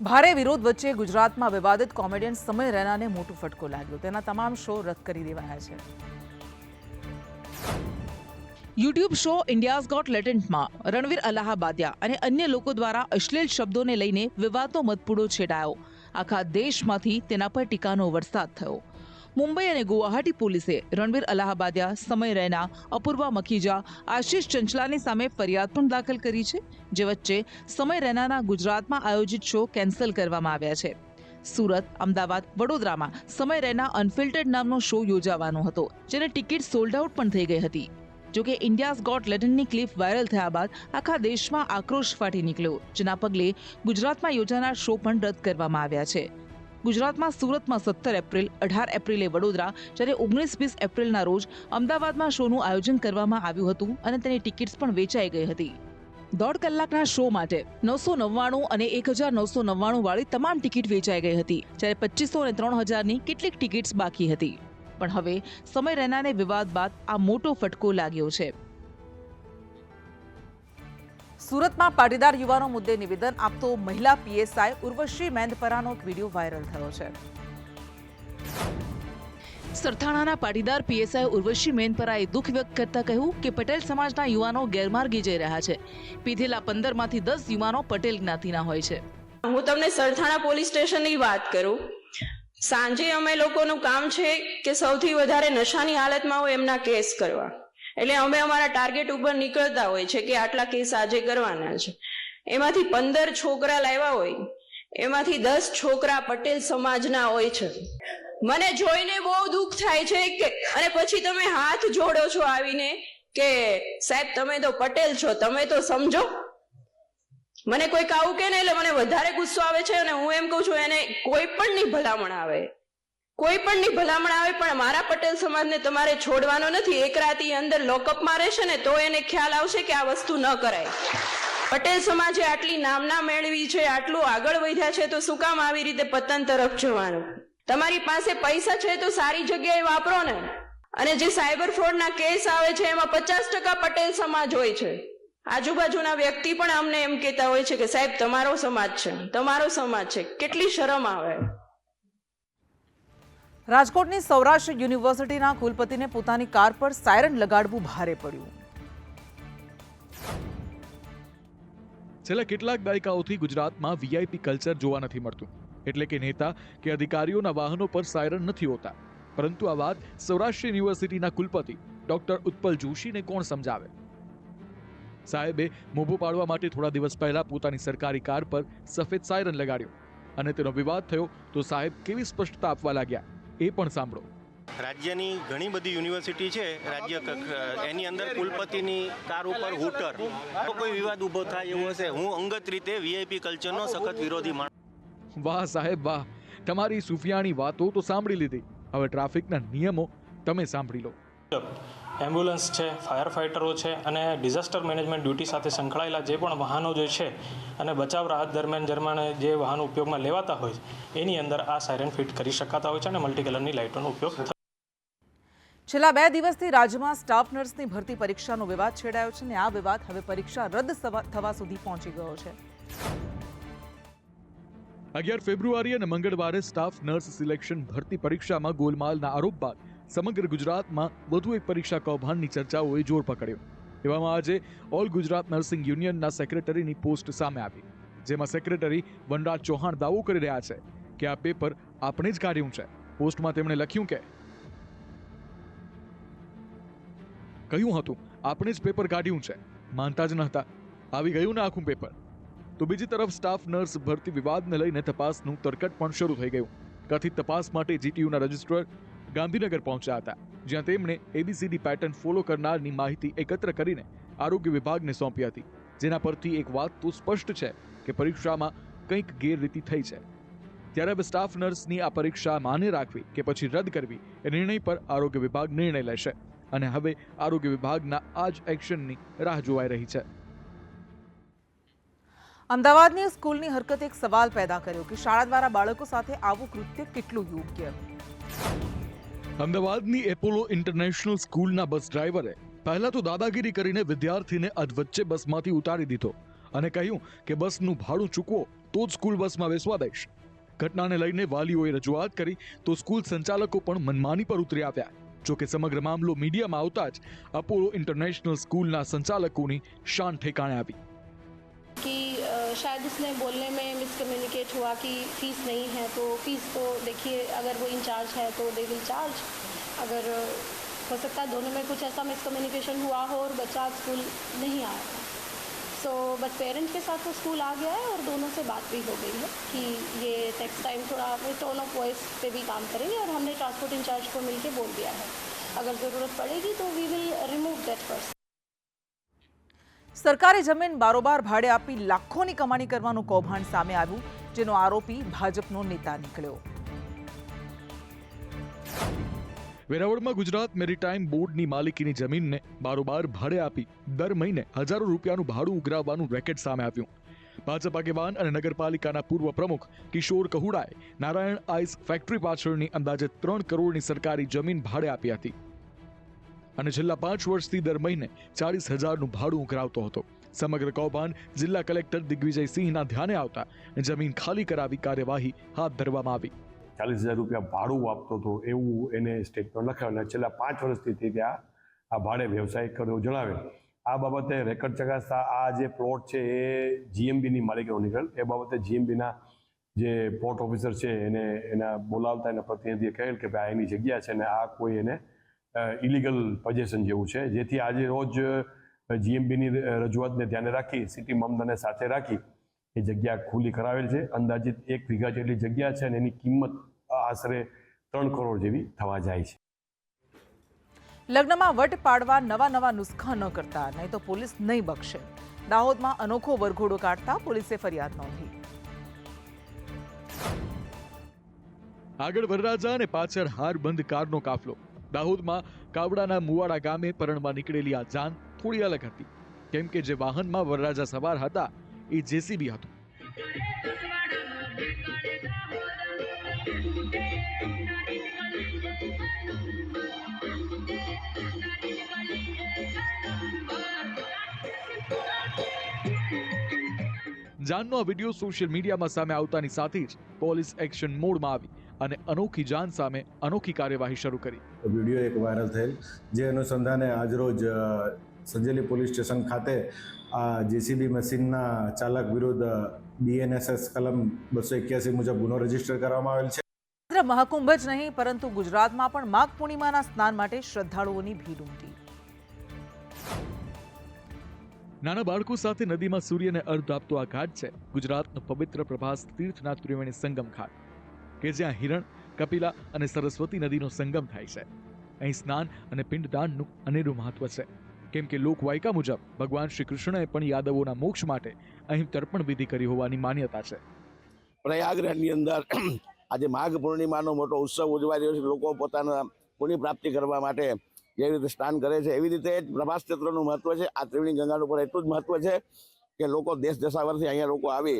ભારે વિરોધ વચ્ચે ગુજરાતમાં વિવાદિત કોમેડિયન સમય રૈનાને મોટો ફટકો લાગ્યો. તેના તમામ શો રદ કરી દેવાયા છે. યુટ્યુબ શો ઇન્ડિયાઝ ગોટ લેટેન્ટમાં રણવીર અલ્હાબાદિયા અને અન્ય લોકો દ્વારા અશ્લીલ શબ્દોને લઈને વિવાદનો મતપૂડો છેડાયો. આખા દેશમાંથી તેના પર ટીકાનો વરસાદ થયો. મુંબઈ અને ગુવાહાટી પોલીસે રણવીર અલ્હાબાદિયા, સમય રૈના, અપૂર્વા મખીજા, આશિષ ચંચલાની સામે ફરિયાદ પણ દાખલ કરી છે. જે વચ્ચે સમય રૈનાના ગુજરાતમાં આયોજિત શો કેન્સલ કરવામાં આવ્યા છે. સુરત, અમદાવાદ, વડોદરામાં સમય રૈના અનફિલ્ટર્ડ નામનો શો યોજાવાનો હતો, જેને ટિકિટ સોલ્ડ આઉટ પણ થઈ ગઈ હતી. જોકે ઇન્ડિયાઝ ગોટ લેટેન્ટની ક્લિપ વાયરલ થયા બાદ આખા દેશમાં આક્રોશ ફાટી નીકળ્યો, જેના પગલે ગુજરાતમાં યોજાનાર શો પણ રદ કરવામાં આવ્યા છે. ગુજરાતમાં સુરતમાં 17 એપ્રિલ, 18 એપ્રિલે વડોદરા, જ્યારે 19-20 એપ્રિલના રોજ અમદાવાદમાં શોનું આયોજન કરવામાં આવ્યું હતું અને તેની ટિકિટ્સ પણ વેચાઈ ગઈ હતી. 1.5 કલાકના શો માટે 999 અને 1999 વાળી તમામ ટિકિટ વેચાઈ ગઈ હતી, જ્યારે 2500 અને 3000ની કેટલીક ટિકિટ્સ બાકી હતી. પણ હવે સમય રૈનાને વિવાદ બાદ આ મોટો ફટકો લાગ્યો છે. સુરતમાં પાટીદાર યુવાનો મુદ્દે નિવેદન આપતો મહિલા પીએસઆઈ ઉર્વશી મેંદપરાનો એક વિડીયો વાયરલ થયો છે. સરથાણાના પાટીદાર પીએસઆઈ ઉર્વશી મેંદપરાએ દુઃખ વ્યક્ત કરતા કહ્યું કે પટેલ સમાજના યુવાનો ગેરમાર્ગે જઈ રહ્યા છે. પીધેલા 15માંથી 10 યુવાનો પટેલ જ્ઞાતિના હોય છે. હું તમને સરથાણા પોલીસ સ્ટેશનની વાત કરું. સાંજે અમે લોકોનું કામ છે કે સૌથી વધારે નશાની હાલતમાં હોય એમના કેસ કરવા. એટલે અમે અમારા ટાર્ગેટ ઉપર નીકળતા હોય છે કે આટલા કેસ આજે કરવાના છે. એમાંથી 15 છોકરા લાવ્યા હોય, એમાંથી 10 છોકરા પટેલ સમાજના હોય છે. મને જોઈને બહુ દુઃખ થાય છે કે અને પછી તમે હાથ જોડો છો આવીને કે સાહેબ તમે તો પટેલ છો, તમે તો સમજો. મને કોઈક આવું કે ને એટલે મને વધારે ગુસ્સો આવે છે અને હું એમ કહું છું એને કોઈ પણની ભલામણ આવે, પણ મારા પટેલ સમાજને તમારે છોડવાનો નથી. એક રાતની અંદર લોકઅપમાં રહેશે ને તો એને ખ્યાલ આવશે કે આ વસ્તુ ન કરાય. પટેલ સમાજે આટલી નામના મેળવી છે, આટલું આગળ વધ્યા છે, તો શું કામ આવી રીતે પતન તરફ જવાનું? તમારી પાસે પૈસા છે તો સારી જગ્યાએ વાપરો ને. અને જે સાયબર ફ્રોડના કેસ આવે છે એમાં 50% પટેલ સમાજ હોય છે. આજુબાજુના વ્યક્તિ પણ અમને એમ કહેતા હોય છે કે સાહેબ તમારો સમાજ છે. કેટલી શરમ આવે. રાજકોટની સૌરાષ્ટ્ર યુનિવર્સિટીના કુલપતિને પોતાની કાર પર સાયરન લગાડવું ભારે પડ્યું. છેલ્લા કેટલાક દાયકાઓથી ગુજરાતમાં વીઆઈપી કલ્ચર જોવા નથી મળતું. એટલે કે નેતા કે અધિકારીઓના વાહનો પર સાયરન નથી હોતા. પરંતુ આ વાત સૌરાષ્ટ્ર યુનિવર્સિટીના કુલપતિ ડોક્ટર ઉત્પલ જોશીને કોણ સમજાવે? સાહેબે મોભો પાડવા માટે થોડા દિવસ પહેલા પોતાની સરકારી કાર પર સફેદ સાયરન લગાડ્યો અને તેનો વિવાદ થયો તો સાહેબ કેવી સ્પષ્ટતા આપવા લાગ્યા એ પણ સાંભળો. રાજ્યની ઘણી બધી યુનિવર્સિટી છે, એની અંદર કુલપતિની કાર ઉપર હૂટર, કોઈ વિવાદ ઉભો થાય એવું હશે. હું અંગત રીતે વીઆઈપી કલ્ચરનો સખત વિરોધી માણસ. વાહ સાહેબ વાહ, તમારી સુફિયાણી વાતો તો સાંભળી લીધી. હવે ટ્રાફિકના નિયમો તમે સાંભળી લો. એમ્બ્યુલન્સ છે, ફાયર ફાઇટરો છે અને ડિઝાસ્ટર મેનેજમેન્ટ ડ્યુટી સાથે સંકળાયેલા જે પણ વાહનો જે છે અને બચાવ રાહત દરમિયાન જે વાહનો ઉપયોગમાં લેવાતા હોય છે એની અંદર આ સાયરન ફિટ કરી શકાતા હોય છે અને મલ્ટી કલરની લાઇટોનો ઉપયોગ થાય. છેલ્લા 2 દિવસથી રાજ્યમાં સ્ટાફ નર્સની ભરતી પરીક્ષાનો વિવાદ છેડાયો છે અને આ વિવાદ હવે પરીક્ષા રદ થવા સુધી પહોંચી ગયો છે. 11 ફેબ્રુઆરી અને મંગળવારે સ્ટાફ નર્સ સિલેક્શન ભરતી પરીક્ષામાં ગોલમાલના આરોપ બાદ સમગ્ર ગુજરાતમાં વધુ એક પરીક્ષા કૌભાંડની ચર્ચાઓએ જોર પકડ્યો. એવામાં આજે ઓલ ગુજરાત નર્સિંગ યુનિયનના સેક્રેટરીની પોસ્ટ સામે આવી, જેમાં સેક્રેટરી વનરાજ ચૌહાણ દાવો કરી રહ્યા છે કે આ પેપર આપણે જ કાઢ્યું છે. પોસ્ટમાં તેમણે લખ્યું કે કહ્યું હતું આપણે જ પેપર કાઢ્યું છે. માનતા જ નહોતા, આવી ગયું ને આખું પેપર. તો બીજી તરફ સ્ટાફ નર્સ ભરતી વિવાદને લઈને તપાસનું તરકટ પણ શરૂ થઈ ગયું. કથિત તપાસ માટે જીટીયુના રજિસ્ટ્રાર ગાંધીનગર પહોંચ્યા હતા, જ્યાં તેમણે એબીસીડી પેટર્ન ફોલો કરનારની માહિતી એકત્ર કરીને આરોગ્ય વિભાગને સોંપી હતી. જેના પરથી એક વાત તો સ્પષ્ટ છે કે પરીક્ષામાં કંઈક ગેરરીતિ થઈ છે. ત્યારે હવે સ્ટાફ નર્સની આ પરીક્ષા માને રાખવી કે પછી રદ કરવી એ નિર્ણય પર આરોગ્ય વિભાગ નિર્ણય લેશે અને હવે આરોગ્ય વિભાગના આ જ એક્શનની રાહ જોવાઈ રહી છે. અમદાવાદની સ્કૂલની હરકતે એક સવાલ પેદા કર્યો કે શાળા દ્વારા બાળકો સાથે આવું કૃત્ય કેટલું યોગ્ય? અમદાવાદની એપોલો ઇન્ટરનેશનલ સ્કૂલના બસ ડ્રાઈવરે પહેલા તો દાદાગીરી કરીને વિદ્યાર્થીને અધવચ્ચે બસમાંથી ઉતારી દીધો અને કહ્યું કે બસનું ભાડું ચૂકવો તો જ સ્કૂલ બસમાં બેસવા દઈશ. ઘટનાને લઈને વાલીઓએ રજૂઆત કરી તો સ્કૂલ સંચાલકો પણ મનમાની પર ઉતરી આવ્યા. જોકે સમગ્ર મામલો મીડિયામાં આવતા જ અપોલો ઇન્ટરનેશનલ સ્કૂલના સંચાલકોની શાન ઠેકાણે આવી. कि शायद उसने बोलने में मिसकम्युनिकेट हुआ कि फीस नहीं है, तो फीस तो देखिए अगर वो इंचार्ज है तो दे विल चार्ज. अगर हो सकता है दोनों में कुछ ऐसा मिसकम्युनिकेशन हुआ हो और बच्चा आज स्कूल नहीं आया था, सो बट पेरेंट के साथ वो स्कूल आ गया है और दोनों से बात भी हो गई है कि ये नेक्स्ट टाइम थोड़ा टोन ऑफ वॉइस पे भी काम करेंगे और हमने ट्रांसपोर्ट इंचार्ज को मिलके बोल दिया है अगर ज़रूरत पड़ेगी तो we will remove that person. સરકારી જમીન બારોબાર ભાડે આપી લાખોની કમાણી કરવાનું કૌભાંડ સામે આવ્યું, જેનો આરોપી ભાજપનો નેતા નીકળ્યો. વેરાવળમાં ગુજરાત મેરીટાઈમ બોર્ડની માલિકીની જમીનને બારોબાર ભાડે આપી દર મહિને હજારો રૂપિયાનું ભાડું ઉઘરાવવાનું રેકેટ સામે આવ્યું. ભાજપ આગેવાન અને નગરપાલિકાના પૂર્વ પ્રમુખ કિશોર કહુડાએ નારાયણ આઈસ ફેક્ટરી પાછળની અંદાજે 3 કરોડની સરકારી જમીન ભાડે આપી હતી અને છેલ્લા 5 વર્ષથી દર મહિને 40,000નું ભાડું ઉઘરાવતો હતો. સમગ્ર કૌભાંડ જિલ્લા કલેક્ટર દિગ્વિજયસિંહના ધ્યાને આવતા જમીન ખાલી કરાવી કાર્યવાહી હાથ ધરવામાં આવી. 40,000 રૂપિયા ભાડું આપતો હતો એવું એને સ્ટેટમેન્ટ લખાવ્યું અને છેલ્લા 5 વર્ષથી ત્યાં આ ભાડે વ્યવસાય કર્યો જણાવેલ. આ બાબતે રેકર્ડ ચકાસતા આ જે પ્લોટ છે એ જીએમબીની માલિકીનો નીકળેલ. એ બાબતે જીએમબીના જે પોર્ટ ઓફિસર છે એને એના બોલાવતા એના પ્રતિનિધિએ કહેલ કે ભાઈ એની જગ્યા છે ને આ કોઈ એને ઇલીગલ પોઝેશન જેવું છે, જેથી આજે રોજ જીએમબીની રજૂઆતને ધ્યાને રાખી સિટી મામલાને સાથે રાખી એ જગ્યા ખુલ્લી કરાવેલ છે. અંદાજિત 1 વીઘા જેટલી જગ્યા છે અને એની કિંમત આશરે 3 કરોડ જેવી થવા જાય છે. લગ્નમાં વટ પાડવા નવા નુસ્ખા ન કરતા, નહીં તો પોલીસ નહીં બક્ષે. દાહોદમાં અનોખો વરઘોડો કાઢતા પોલીસે ફરિયાદ નોંધી. આગળ વરરાજા અને પાછળ હારબંધ કારનો કાફલો. દાહોદમાં કાવડાના મુવાડા ગામે પરણવા નીકળેલી આ જાન થોડી અલગ હતી, કેમ કે જે વાહનમાં વરરાજા સવાર હતા એ જેસીબી હતું. જાનનો આ વિડીયો સોશિયલ મીડિયામાં સામે આવતાની સાથે જ પોલીસ એક્શન મોડમાં આવી અને અનોખી જાન સામે અનોખી કાર્યવાહી શરૂ કરી. વિડીયો એક વાયરલ થયેલ, જે અનુસંધાને આજરોજ સંજેલી પોલીસ સ્ટેશન ખાતે આ જેસીબી મશીનના ચાલક વિરુદ્ધ બીએનએસએસ કલમ 281 મુજબ ગુનો રજીસ્ટર કરવામાં આવેલ છે. માત્ર મહાકુંભ જ નહીં પરંતુ ગુજરાતમાં પણ માઘ પૂર્ણિમાના સ્નાન માટે શ્રદ્ધાળુઓની ભીડ ઉમટી. નાના બાળકો સાથે નદીમાં સૂર્યને અર્ધ આપતો આ ઘાટ છે ગુજરાતનો પવિત્ર પ્રભાસ તીર્થના ત્રિવેણી સંગમ ઘાટ, કે જ્યાં હિરણ, કપિલા અને સરસ્વતી નદીનો સંગમ થાય છે. અહીં સ્નાન અને પિંડદાનનું અનેરું મહત્વ છે, કેમ કે લોકવાયકા મુજબ ભગવાન શ્રી કૃષ્ણએ પણ યાદવોના મોક્ષ માટે અહીં તર્પણ વિધિ કરી હોવાની માન્યતા છે. પ્રયાગરાજની અંદર આજે માઘ પૂર્ણિમાનો મોટો ઉત્સવ ઉજવાઈ રહ્યો છે. લોકો પોતાના પુણ્ય પ્રાપ્તિ કરવા માટે જેવી રીતે સ્નાન કરે છે એવી રીતે પ્રભાસ ક્ષેત્રનું મહત્વ છે. આ ત્રિવેણી ગંગાનું પણ એટલું જ મહત્વ છે કે લોકો દેશ દેશાવરથી અહીંયા લોકો આવી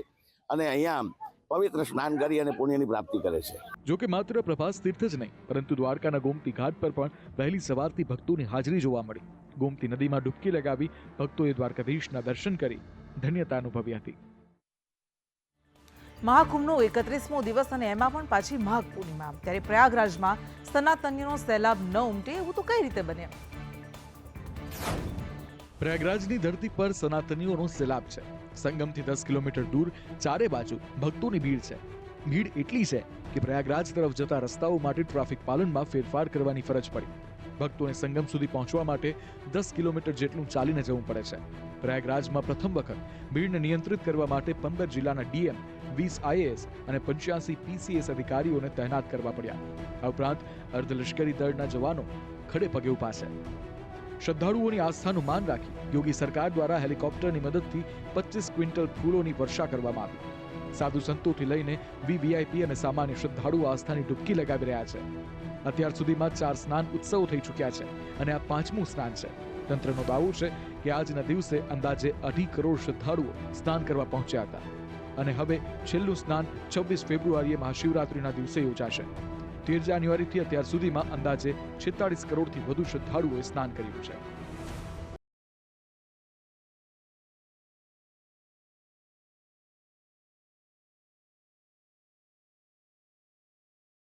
અને અહીંયા પવિત્ર સ્નાન કરી અને પુણ્યની પ્રાપ્તિ કરે છે. જો કે માત્ર પ્રભાસ તીર્થ જ નહીં પરંતુ દ્વારકાના ગોમતી ઘાટ પર પણ વહેલી સવારથી ભક્તોની હાજરી જોવા મળી. ગોમતી નદીમાં ડૂબકી લગાવી ભક્તોએ દ્વારકાધીશના દર્શન કરી ધન્યતા અનુભવી હતી. મહાકુંભનો 31મો દિવસ અને એમાં પણ પાછી માઘ પૂર્ણિમા, ત્યારે પ્રયાગરાજમાં સનાતનીઓનો સૈલાબ ન ઉમટે એવું તો કઈ રીતે બને? પ્રયાગરાજની ધરતી પર સનાતનીઓનો સૈલાબ છે. સંગમથી 10 કિલોમીટર દૂર ચારે બાજુ ભક્તોની ભીડ છે. ભીડ એટલી છે કે પ્રયાગરાજ તરફ જતા રસ્તાઓ માટે ટ્રાફિક પાલનમાં ફેરફાર કરવાની ફરજ પડી. ભક્તોને સંગમ સુધી પહોંચવા માટે 10 કિલોમીટર જેટલું ચાલીને જવું પડે છે. પ્રયાગરાજમાં પ્રથમ વખત ભીડને નિયંત્રિત કરવા માટે 15 જિલ્લાના ડીએમ, 20 આઈએએસ અને 85 પીસીએસ અધિકારીઓને તૈનાત કરવા પડ્યા. આ ઉપરાંત અર્ધલશ્કરી દળના જવાનો ખડે પગે ઉભા છે. શ્રદ્ધાળુઓની આસ્થાનું માન રાખી યોગી સરકાર દ્વારા હેલિકોપ્ટરની મદદથી 25 ક્વિન્ટલ ફૂલોની વર્ષા કરવામાં આવી. સાધુ સંતોથી લઈને વીવીઆઈપી અને સામાન્ય શ્રદ્ધાળુઓ આસ્થાની ડૂબકી લગાવી રહ્યા છે. અત્યાર સુધીમાં 4 સ્નાન ઉત્સવો થઈ ચૂક્યા છે અને આ 5મું સ્નાન છે. તંત્રનો દાવો છે કે આજના દિવસે અંદાજે 2.5 કરોડ શ્રદ્ધાળુઓ સ્નાન કરવા પહોંચ્યા હતા અને હવે છેલ્લું સ્નાન 26 ફેબ્રુઆરીએ મહાશિવરાત્રિના દિવસે યોજાશે. 13 જાન્યુઆરીથી અત્યાર સુધીમાં અંદાજે 46 કરોડથી વધુ શ્રદ્ધાળુઓએ સ્નાન કર્યું છે.